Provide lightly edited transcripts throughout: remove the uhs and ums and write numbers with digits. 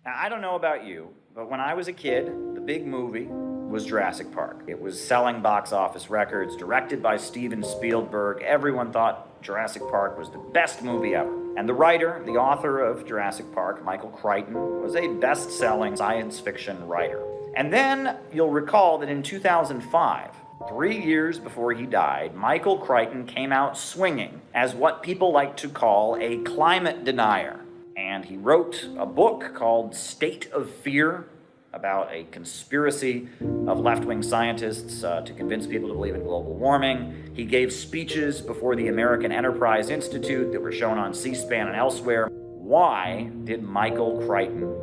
Now, I don't know about you, but when I was a kid, the big movie was Jurassic Park. It was selling box office records, directed by Steven Spielberg. Everyone thought Jurassic Park was the best movie ever. And the writer, the author of Jurassic Park, Michael Crichton, was a best-selling science fiction writer. And then you'll recall that in 2005, 3 years before he died, Michael Crichton came out swinging as what people like to call a climate denier. And he wrote a book called State of Fear about a conspiracy of left-wing scientists to convince people to believe in global warming. He gave speeches before the American Enterprise Institute that were shown on C-SPAN and elsewhere. Why did Michael Crichton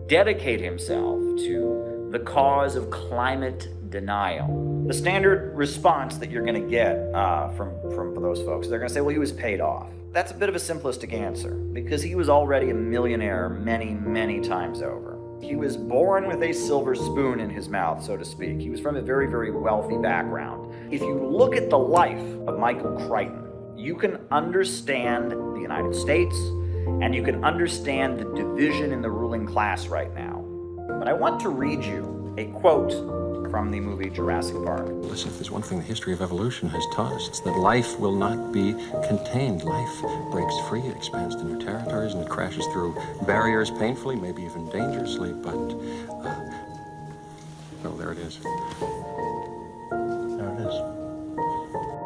dedicate himself to the cause of climate denial? The standard response that you're going to get from those folks, they're going to say, well, he was paid off. That's a bit of a simplistic answer, because he was already a millionaire many, many times over. He was born with a silver spoon in his mouth, so to speak. He was from a very, very wealthy background. If you look at the life of Michael Crichton, you can understand the United States, and you can understand the division in the ruling class right now. But I want to read you a quote from the movie Jurassic Park. Listen, if there's one thing the history of evolution has taught us, it's that life will not be contained. Life breaks free, it expands to new territories, and it crashes through barriers painfully, maybe even dangerously, but, well, there it is. There it is.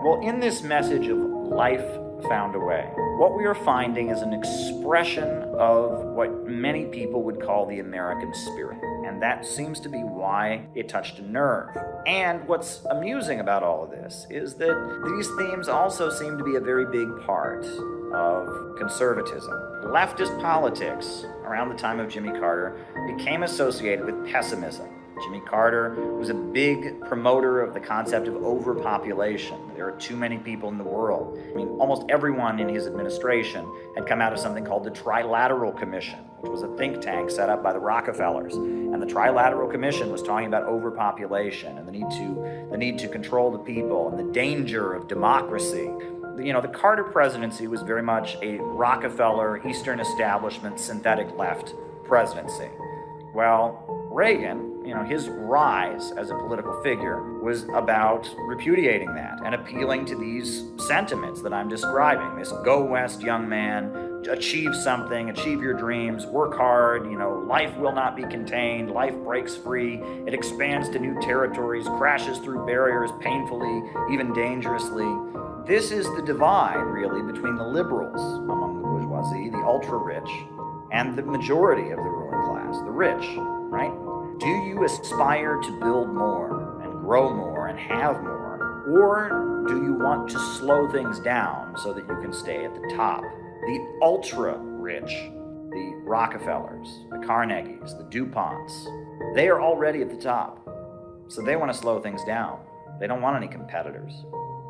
Well, in this message of life found a way, what we are finding is an expression of what many people would call the American spirit. And that seems to be why it touched a nerve. And what's amusing about all of this is that these themes also seem to be a very big part of conservatism. Leftist politics around the time of Jimmy Carter became associated with pessimism. Jimmy Carter was a big promoter of the concept of overpopulation. There are too many people in the world. I mean, almost everyone in his administration had come out of something called the Trilateral Commission, which was a think tank set up by the Rockefellers. And the Trilateral Commission was talking about overpopulation and the need to control the people and the danger of democracy. You know, the Carter presidency was very much a Rockefeller, Eastern establishment, synthetic left presidency. Well, Reagan, his rise as a political figure was about repudiating that and appealing to these sentiments that I'm describing. This go west, young man, achieve something, achieve your dreams, work hard, life will not be contained, life breaks free, it expands to new territories, crashes through barriers painfully, even dangerously. This is the divide, really, between the liberals among the bourgeoisie, the ultra-rich, and the majority of the ruling class, the rich, right? Do you aspire to build more and grow more and have more? Or do you want to slow things down so that you can stay at the top? The ultra-rich, the Rockefellers, the Carnegies, the DuPonts, they are already at the top. So they want to slow things down. They don't want any competitors.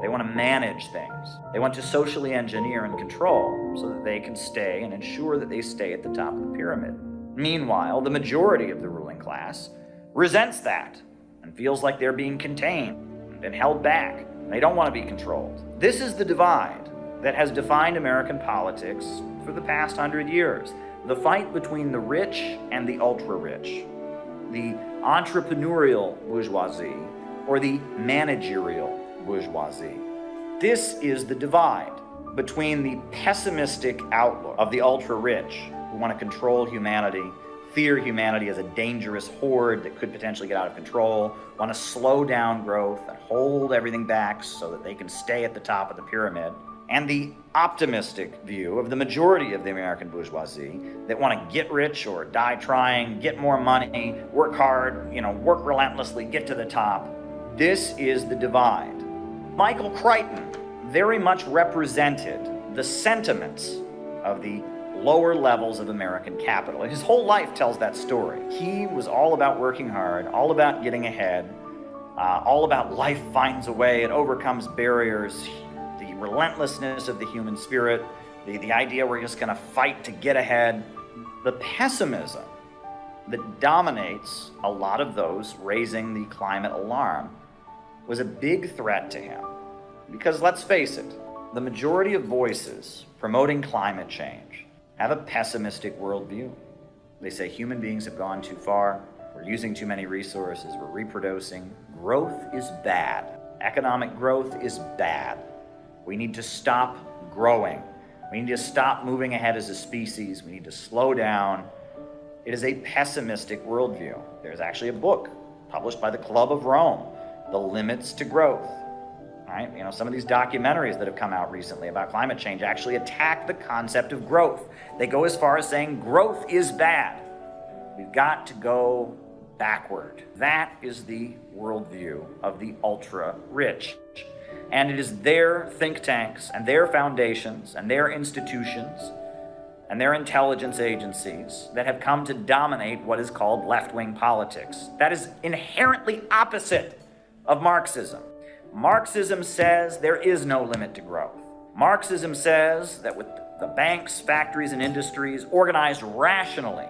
They want to manage things. They want to socially engineer and control so that they can stay and ensure that they stay at the top of the pyramid. Meanwhile, the majority of the ruling class resents that and feels like they're being contained and held back. They don't want to be controlled. This is the divide that has defined American politics for the past 100 years. The fight between the rich and the ultra-rich, the entrepreneurial bourgeoisie or the managerial bourgeoisie. This is the divide between the pessimistic outlook of the ultra-rich who want to control humanity, fear humanity as a dangerous horde that could potentially get out of control, want to slow down growth and hold everything back so that they can stay at the top of the pyramid, and the optimistic view of the majority of the American bourgeoisie that want to get rich or die trying, get more money, work hard, work relentlessly, get to the top. This is the divide. Michael Crichton very much represented the sentiments of the lower levels of American capital. His whole life tells that story. He was all about working hard, all about getting ahead, all about life finds a way, it overcomes barriers, the relentlessness of the human spirit, the idea we're just going to fight to get ahead. The pessimism that dominates a lot of those raising the climate alarm was a big threat to him. Because let's face it, the majority of voices promoting climate change have a pessimistic worldview. They say human beings have gone too far, we're using too many resources, we're reproducing. Growth is bad. Economic growth is bad. We need to stop growing. We need to stop moving ahead as a species. We need to slow down. It is a pessimistic worldview. There's actually a book published by the Club of Rome, The Limits to Growth. Right? Some of these documentaries that have come out recently about climate change actually attack the concept of growth. They go as far as saying growth is bad. We've got to go backward. That is the worldview of the ultra-rich. And it is their think tanks and their foundations and their institutions and their intelligence agencies that have come to dominate what is called left-wing politics. That is inherently opposite of Marxism. Marxism says there is no limit to growth. Marxism says that with the banks, factories, and industries organized rationally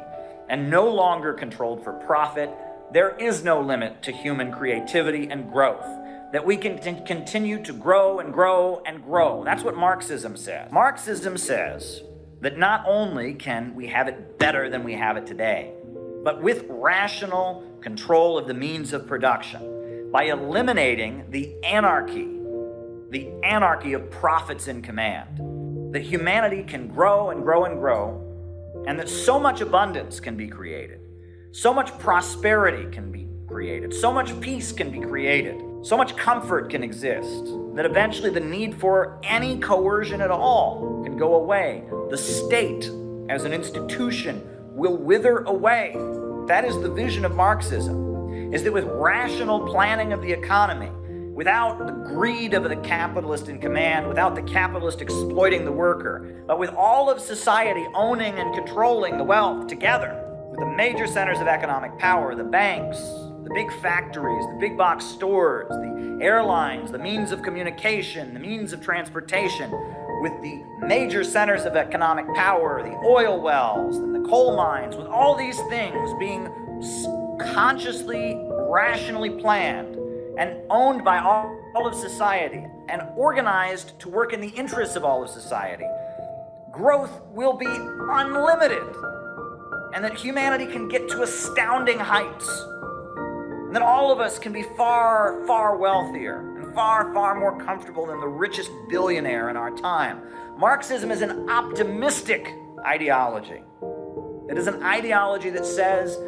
and no longer controlled for profit, there is no limit to human creativity and growth. That we can continue to grow and grow and grow. That's what Marxism says. Marxism says that not only can we have it better than we have it today, but with rational control of the means of production, by eliminating the anarchy of profits in command, that humanity can grow and grow and grow, and that so much abundance can be created, so much prosperity can be created, so much peace can be created, so much comfort can exist, that eventually the need for any coercion at all can go away. The state as an institution will wither away. That is the vision of Marxism, is that with rational planning of the economy, without the greed of the capitalist in command, without the capitalist exploiting the worker, but with all of society owning and controlling the wealth together, with the major centers of economic power, the banks, the big factories, the big box stores, the airlines, the means of communication, the means of transportation, with the major centers of economic power, the oil wells and the coal mines, with all these things being consciously, rationally planned and owned by all of society and organized to work in the interests of all of society, growth will be unlimited, and that humanity can get to astounding heights, and that all of us can be far, far wealthier and far, far more comfortable than the richest billionaire in our time. Marxism is an optimistic ideology. It is an ideology that says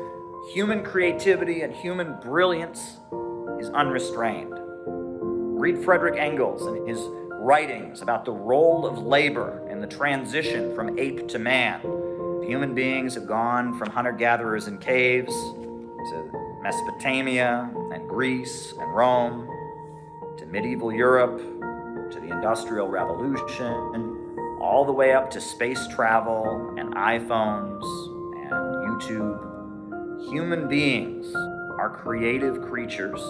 human creativity and human brilliance is unrestrained. Read Frederick Engels and his writings about the role of labor in the transition from ape to man. Human beings have gone from hunter-gatherers in caves to Mesopotamia and Greece and Rome, to medieval Europe, to the Industrial Revolution, all the way up to space travel and iPhones and YouTube. Human beings are creative creatures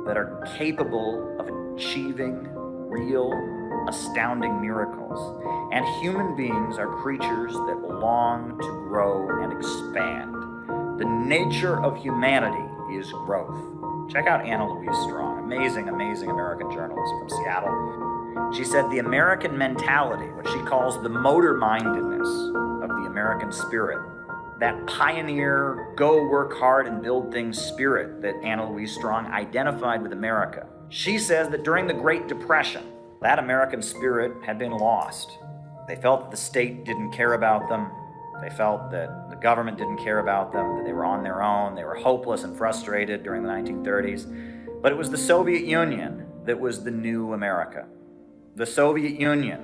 that are capable of achieving real, astounding miracles. And human beings are creatures that long to grow and expand. The nature of humanity is growth. Check out Anna Louise Strong, amazing, amazing American journalist from Seattle. She said the American mentality, what she calls the motor-mindedness of the American spirit, that pioneer, go work hard and build things spirit that Anna Louise Strong identified with America. She says that during the Great Depression, that American spirit had been lost. They felt that the state didn't care about them. They felt that the government didn't care about them, that they were on their own. They were hopeless and frustrated during the 1930s. But it was the Soviet Union that was the new America. The Soviet Union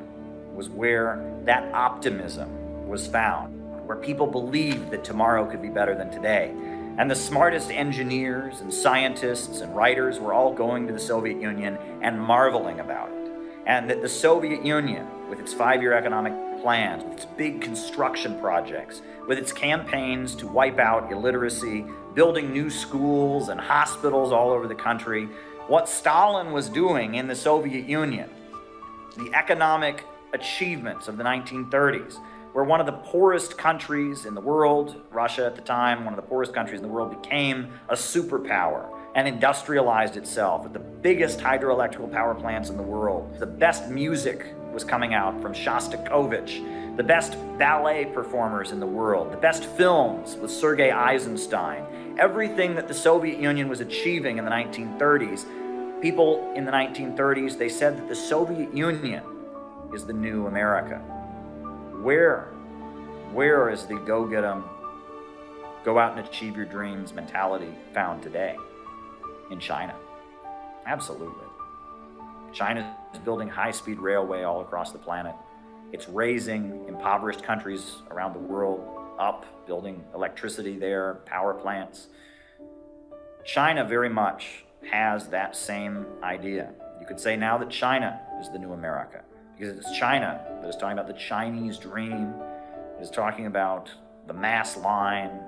was where that optimism was found, where people believed that tomorrow could be better than today. And the smartest engineers and scientists and writers were all going to the Soviet Union and marveling about it. And that the Soviet Union, with its 5-year economic plans, with its big construction projects, with its campaigns to wipe out illiteracy, building new schools and hospitals all over the country, what Stalin was doing in the Soviet Union, the economic achievements of the 1930s, where one of the poorest countries in the world, Russia at the time, one of the poorest countries in the world, became a superpower and industrialized itself with the biggest hydroelectrical power plants in the world. The best music was coming out from Shostakovich. the best ballet performers in the world, the best films with Sergei Eisenstein, everything that the Soviet Union was achieving in the 1930s. People in the 1930s, they said that the Soviet Union is the new America. Where is the go get 'em, go out and achieve your dreams mentality found today? In China. Absolutely. China is building high-speed railway all across the planet. It's raising impoverished countries around the world up, building electricity there, power plants. China very much has that same idea. You could say now that China is the new America, because it's China that is talking about the Chinese dream, it is talking about the mass line,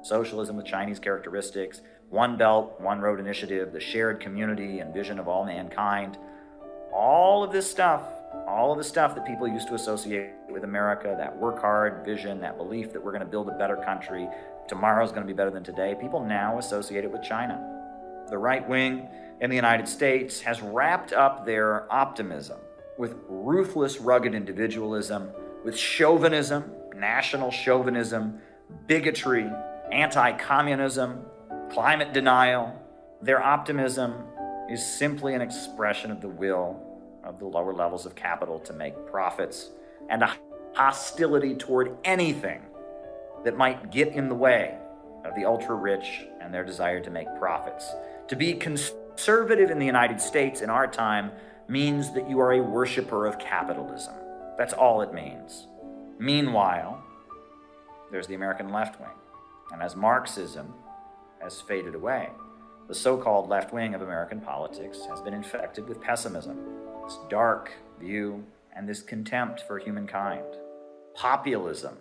socialism with Chinese characteristics, One Belt, One Road initiative, the shared community and vision of all mankind. All of this stuff, all of the stuff that people used to associate with America, that work hard vision, that belief that we're going to build a better country, tomorrow's going to be better than today, people now associate it with China. The right wing in the United States has wrapped up their optimism with ruthless, rugged individualism, with chauvinism, national chauvinism, bigotry, anti-communism, climate denial. Their optimism is simply an expression of the will of the lower levels of capital to make profits and a hostility toward anything that might get in the way of the ultra-rich and their desire to make profits. To be conservative in the United States in our time means that you are a worshiper of capitalism. That's all it means. Meanwhile, there's the American left wing. And as Marxism has faded away, the so-called left wing of American politics has been infected with pessimism, this dark view, and this contempt for humankind. Populism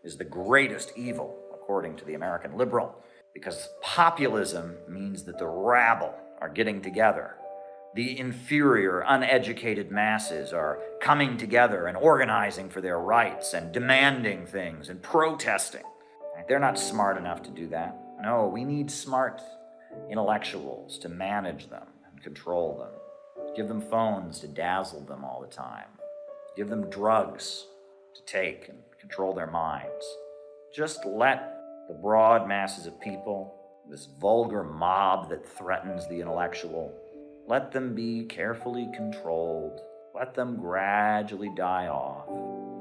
is the greatest evil, according to the American liberal, because populism means that the rabble are getting together. The inferior, uneducated masses are coming together and organizing for their rights and demanding things and protesting. They're not smart enough to do that. No, we need smart intellectuals to manage them and control them. Give them phones to dazzle them all the time. Give them drugs to take and control their minds. Just let the broad masses of people, this vulgar mob that threatens the intellectual, let them be carefully controlled. Let them gradually die off.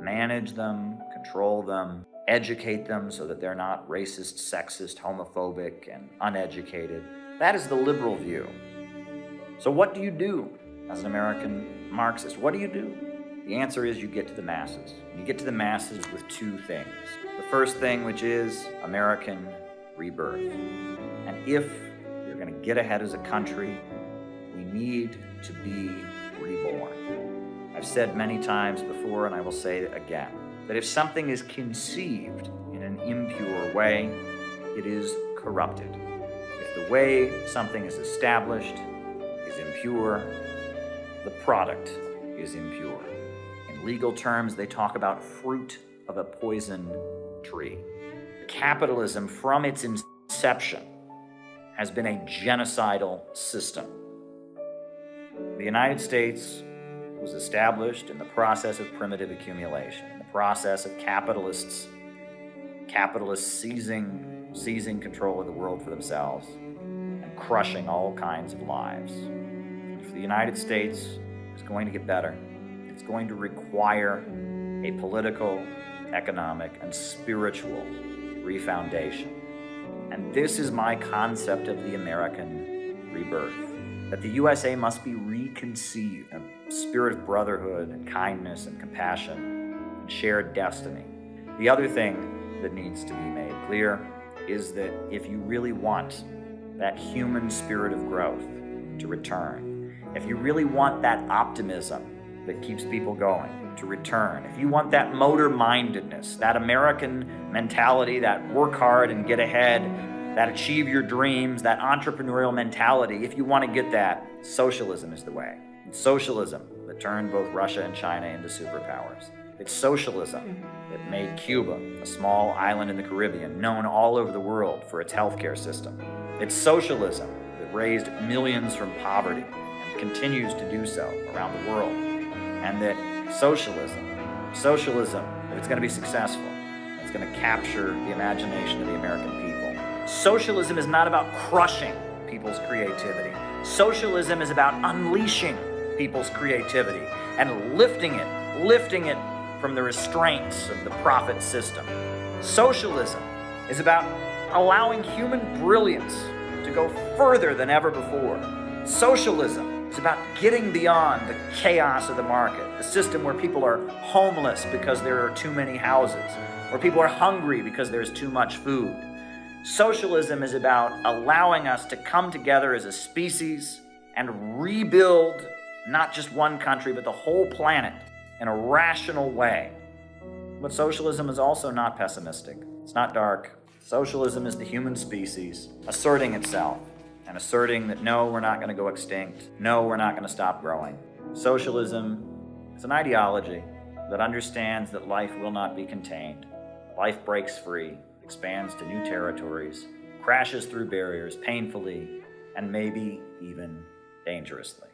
Manage them, control them, educate them so that they're not racist, sexist, homophobic, and uneducated. That is the liberal view. So what do you do as an American Marxist? What do you do? The answer is you get to the masses. You get to the masses with two things. The first thing, which is American rebirth. And if you're going to get ahead as a country, we need to be reborn. I've said many times before, and I will say it again, that if something is conceived in an impure way, it is corrupted. If the way something is established is impure, the product is impure. In legal terms, they talk about fruit of a poisoned tree. Capitalism, from its inception, has been a genocidal system. The United States was established in the process of primitive accumulation, in the process of capitalists seizing control of the world for themselves and crushing all kinds of lives. If the United States is going to get better, it's going to require a political, economic, and spiritual refoundation. And this is my concept of the American rebirth, that the USA must be reconceived in a spirit of brotherhood and kindness and compassion and shared destiny. The other thing that needs to be made clear is that if you really want that human spirit of growth to return, if you really want that optimism that keeps people going to return, if you want that motor-mindedness, that American mentality, that work hard and get ahead, that achieve your dreams, that entrepreneurial mentality, if you want to get that, socialism is the way. It's socialism that turned both Russia and China into superpowers. It's socialism that made Cuba, a small island in the Caribbean, known all over the world for its healthcare system. It's socialism that raised millions from poverty and continues to do so around the world. And that socialism Socialism, if it's going to be successful, it's going to capture the imagination of the American people. Socialism is not about crushing people's creativity. Socialism is about unleashing people's creativity and lifting it from the restraints of the profit system. Socialism is about allowing human brilliance to go further than ever before. Socialism is about getting beyond the chaos of the market, the system where people are homeless because there are too many houses, where people are hungry because there's too much food. Socialism is about allowing us to come together as a species and rebuild not just one country, but the whole planet in a rational way. But socialism is also not pessimistic. It's not dark. Socialism is the human species asserting itself and asserting that no, we're not going to go extinct. No, we're not going to stop growing. Socialism is an ideology that understands that life will not be contained. Life breaks free, expands to new territories, crashes through barriers painfully, and maybe even dangerously.